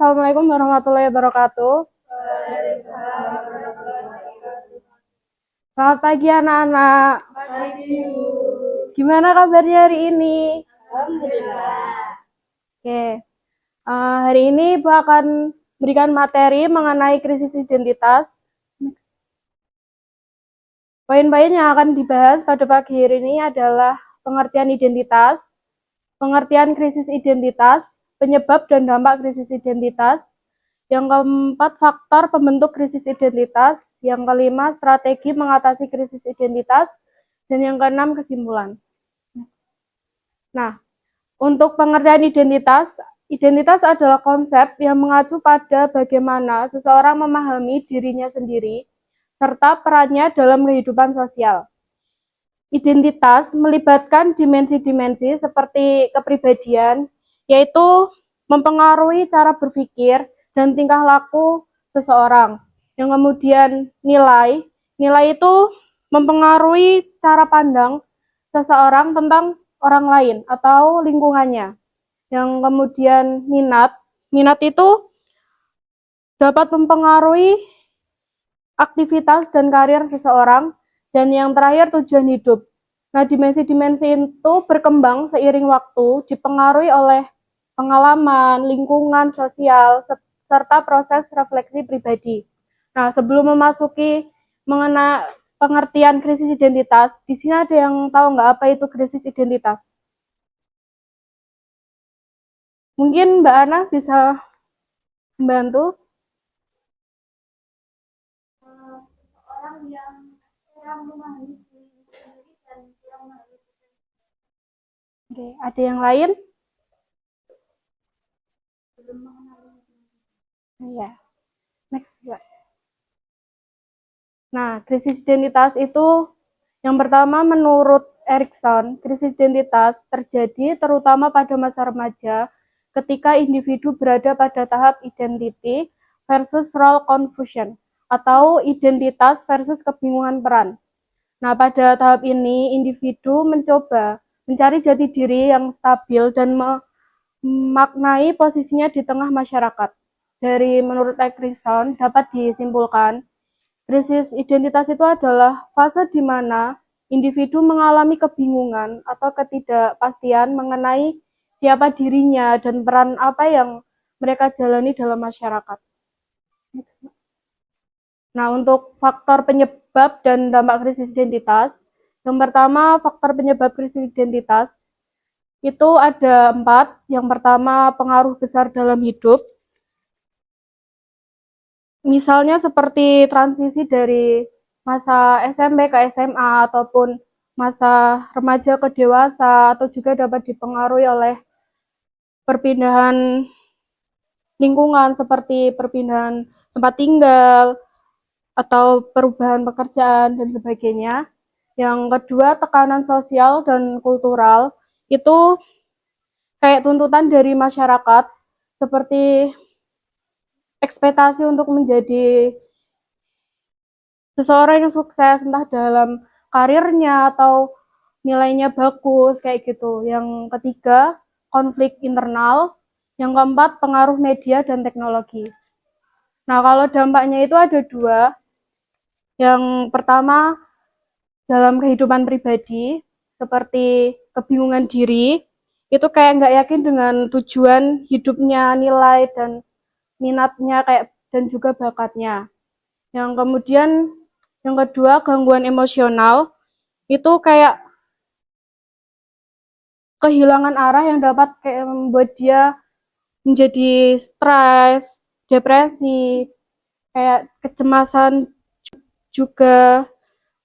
Assalamualaikum warahmatullahi wabarakatuh. Selamat pagi anak-anak. Gimana kabarnya hari ini? Oke. Hari ini Ibu akan berikan materi mengenai krisis identitas. Poin-poin yang akan dibahas pada pagi hari ini adalah pengertian identitas, pengertian krisis identitas, penyebab dan dampak krisis identitas. Yang keempat, faktor pembentuk krisis identitas. Yang kelima, strategi mengatasi krisis identitas. Dan yang keenam, kesimpulan. Nah, untuk pengertian identitas, identitas adalah konsep yang mengacu pada bagaimana seseorang memahami dirinya sendiri, serta perannya dalam kehidupan sosial. Identitas melibatkan dimensi-dimensi seperti kepribadian, yaitu mempengaruhi cara berpikir dan tingkah laku seseorang. Yang kemudian nilai itu mempengaruhi cara pandang seseorang tentang orang lain atau lingkungannya. Yang kemudian minat itu dapat mempengaruhi aktivitas dan karir seseorang. Dan yang terakhir, tujuan hidup. Nah, dimensi-dimensi itu berkembang seiring waktu, dipengaruhi oleh pengalaman, lingkungan sosial, serta proses refleksi pribadi. Nah, sebelum memasuki mengenai pengertian krisis identitas, di sini ada yang tahu nggak apa itu krisis identitas? Mungkin Mbak Ana bisa membantu? Orang yang kurang memahami diri sendiri dan kurang memahami. Oke, ada yang lain? Belum mengenali. Ya, next. Nah, krisis identitas itu yang pertama menurut Erikson, krisis identitas terjadi terutama pada masa remaja ketika individu berada pada tahap identity versus role confusion atau identitas versus kebingungan peran. Nah, pada tahap ini individu mencoba mencari jati diri yang stabil dan memaknai posisinya di tengah masyarakat. Dari menurut Erikson dapat disimpulkan krisis identitas itu adalah fase di mana individu mengalami kebingungan atau ketidakpastian mengenai siapa dirinya dan peran apa yang mereka jalani dalam masyarakat. Nah, untuk faktor penyebab dan dampak krisis identitas, yang pertama faktor penyebab krisis identitas itu ada 4. Yang pertama, pengaruh besar dalam hidup. Misalnya seperti transisi dari masa SMP ke SMA ataupun masa remaja ke dewasa, atau juga dapat dipengaruhi oleh perpindahan lingkungan seperti perpindahan tempat tinggal atau perubahan pekerjaan dan sebagainya. Yang kedua, tekanan sosial dan kultural itu kayak tuntutan dari masyarakat seperti ekspektasi untuk menjadi seseorang yang sukses entah dalam karirnya atau nilainya bagus kayak gitu. Yang ketiga, konflik internal. Yang keempat, pengaruh media dan teknologi. Nah, kalau dampaknya itu ada 2. Yang pertama, dalam kehidupan pribadi, seperti kebingungan diri, itu kayak nggak yakin dengan tujuan hidupnya, nilai dan minatnya kayak dan juga bakatnya. Yang kemudian yang kedua, gangguan emosional, itu kayak kehilangan arah yang dapat kayak membuat dia menjadi stres, depresi, kayak kecemasan juga.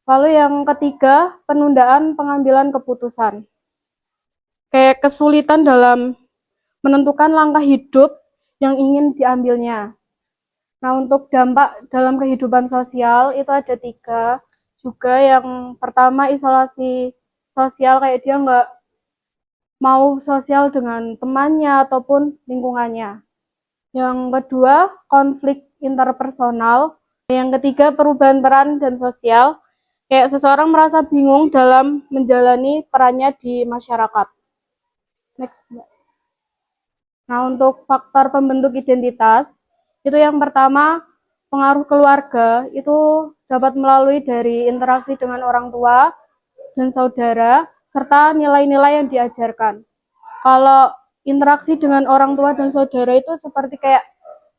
Lalu yang ketiga, penundaan pengambilan keputusan. Kayak kesulitan dalam menentukan langkah hidup yang ingin diambilnya. Nah, untuk dampak dalam kehidupan sosial itu ada 3. Juga yang pertama, isolasi sosial, kayak dia nggak mau sosial dengan temannya ataupun lingkungannya. Yang kedua, konflik interpersonal. Yang ketiga, perubahan peran dan sosial. Kayak seseorang merasa bingung dalam menjalani perannya di masyarakat. Next. Nah, untuk faktor pembentuk identitas, itu yang pertama, pengaruh keluarga, itu dapat melalui dari interaksi dengan orang tua dan saudara, serta nilai-nilai yang diajarkan. Kalau interaksi dengan orang tua dan saudara itu seperti kayak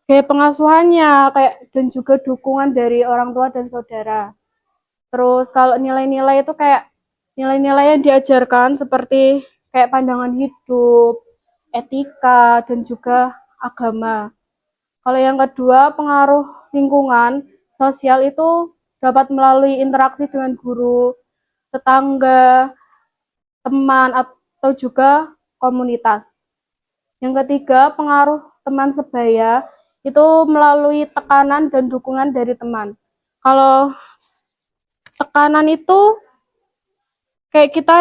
gaya pengasuhannya, kayak dan juga dukungan dari orang tua dan saudara. Terus kalau nilai-nilai itu kayak nilai-nilai yang diajarkan seperti kayak pandangan hidup, etika, dan juga agama. Kalau yang kedua, pengaruh lingkungan sosial itu dapat melalui interaksi dengan guru, tetangga, teman, atau juga komunitas. Yang ketiga, pengaruh teman sebaya itu melalui tekanan dan dukungan dari teman. Kalau tekanan itu kayak kita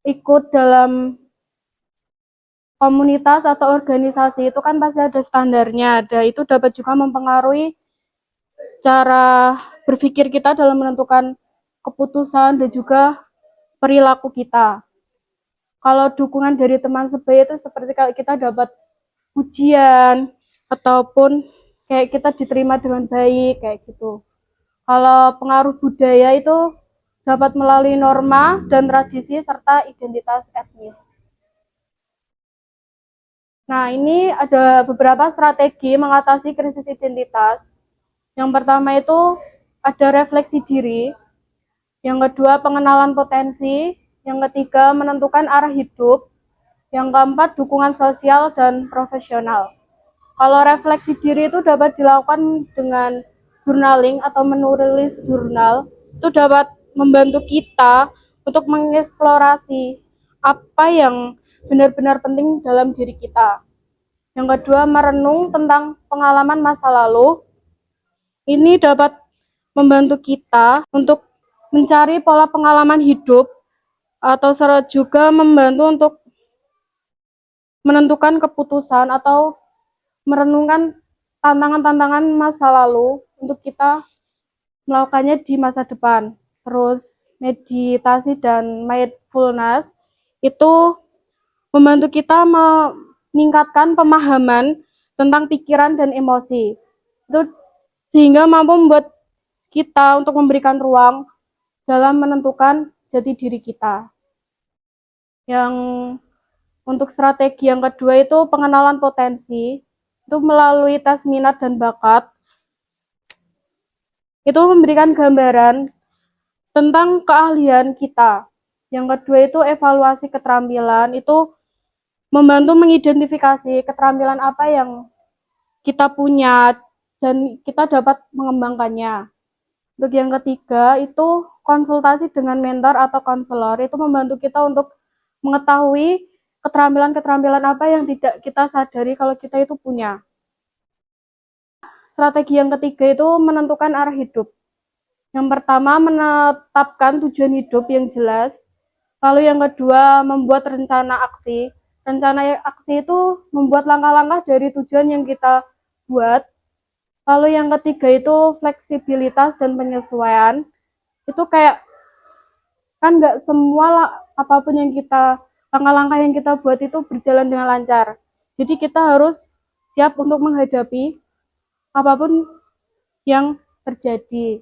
ikut dalam komunitas atau organisasi itu kan pasti ada standarnya, ada itu dapat juga mempengaruhi cara berpikir kita dalam menentukan keputusan dan juga perilaku kita. Kalau dukungan dari teman sebaya itu seperti kalau kita dapat ujian ataupun kayak kita diterima dengan baik kayak gitu. Kalau pengaruh budaya itu dapat melalui norma dan tradisi serta identitas etnis. Nah, ini ada beberapa strategi mengatasi krisis identitas. Yang pertama itu ada refleksi diri, yang kedua pengenalan potensi, yang ketiga menentukan arah hidup, yang keempat dukungan sosial dan profesional. Kalau refleksi diri itu dapat dilakukan dengan journaling atau menulis jurnal, itu dapat membantu kita untuk mengeksplorasi apa yang benar-benar penting dalam diri kita. Yang kedua, merenung tentang pengalaman masa lalu. Ini dapat membantu kita untuk mencari pola pengalaman hidup atau juga membantu untuk menentukan keputusan atau merenungkan tantangan-tantangan masa lalu untuk kita melakukannya di masa depan. Terus meditasi dan mindfulness itu membantu kita meningkatkan pemahaman tentang pikiran dan emosi. Itu sehingga mampu membuat kita untuk memberikan ruang dalam menentukan jati diri kita. Yang untuk strategi yang kedua itu pengenalan potensi. Itu melalui tes minat dan bakat. Itu memberikan gambaran tentang keahlian kita. Yang kedua itu evaluasi keterampilan, itu membantu mengidentifikasi keterampilan apa yang kita punya dan kita dapat mengembangkannya. Untuk yang ketiga itu konsultasi dengan mentor atau konselor, itu membantu kita untuk mengetahui keterampilan-keterampilan apa yang tidak kita sadari kalau kita itu punya. Strategi yang ketiga itu menentukan arah hidup. Yang pertama, menetapkan tujuan hidup yang jelas. Lalu yang kedua, membuat rencana aksi. Rencana aksi itu membuat langkah-langkah dari tujuan yang kita buat. Lalu yang ketiga itu fleksibilitas dan penyesuaian. Itu kayak kan nggak semua apapun yang kita langkah-langkah yang kita buat itu berjalan dengan lancar. Jadi kita harus siap untuk menghadapi apapun yang terjadi.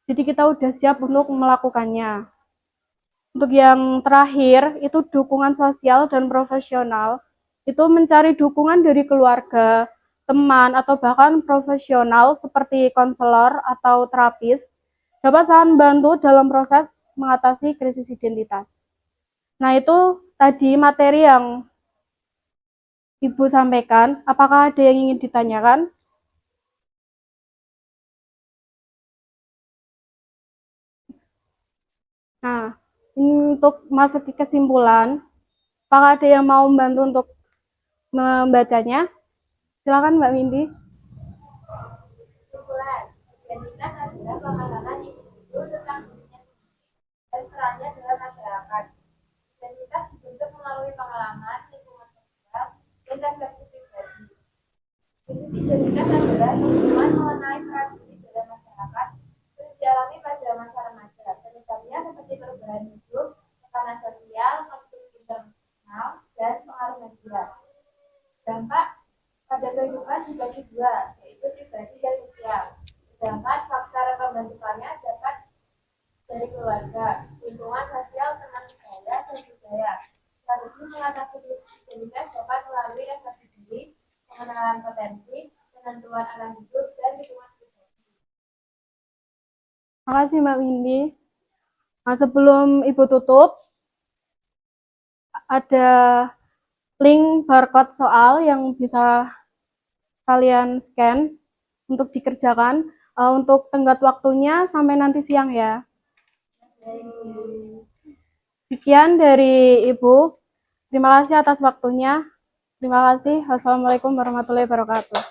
Jadi kita udah siap untuk melakukannya. Untuk yang terakhir, itu dukungan sosial dan profesional. Itu mencari dukungan dari keluarga, teman, atau bahkan profesional seperti konselor atau terapis dapat sangat membantu dalam proses mengatasi krisis identitas. Nah, itu tadi materi yang Ibu sampaikan. Apakah ada yang ingin ditanyakan? Nah, untuk masuk ke kesimpulan, apakah ada yang mau membantu untuk membacanya? Silakan Mbak Windy. Kesimpulan, identitas adalah pengalaman individu tentang dirinya dan perannya dalam masyarakat. Identitas dibentuk melalui pengalaman, lingkungan sosial, dan refleksi pribadi. Krisis identitas adalah hubungan mengenai peran diri dalam masyarakat yang dialami pada masa remaja. Penyebabnya seperti perubahan hidup, tekanan sosial, konflik internasional, dan pengaruh media. Dampak pada kehidupan dibagi dua, yaitu pribadi dan sosial. Sedangkan faktor pembentukannya dapat dari keluarga, lingkungan sosial, teman sebaya, dan budaya. Strategi mengatasi krisis identitas dapat melalui refleksi diri, pengenalan potensi, penentuan arah hidup, dan lingkungan pribadi. Terima kasih Mbak Windy. Nah, sebelum Ibu tutup, ada link barcode soal yang bisa kalian scan untuk dikerjakan. Untuk tenggat waktunya sampai nanti siang ya. Sekian dari Ibu. Terima kasih atas waktunya. Terima kasih. Wassalamualaikum warahmatullahi wabarakatuh.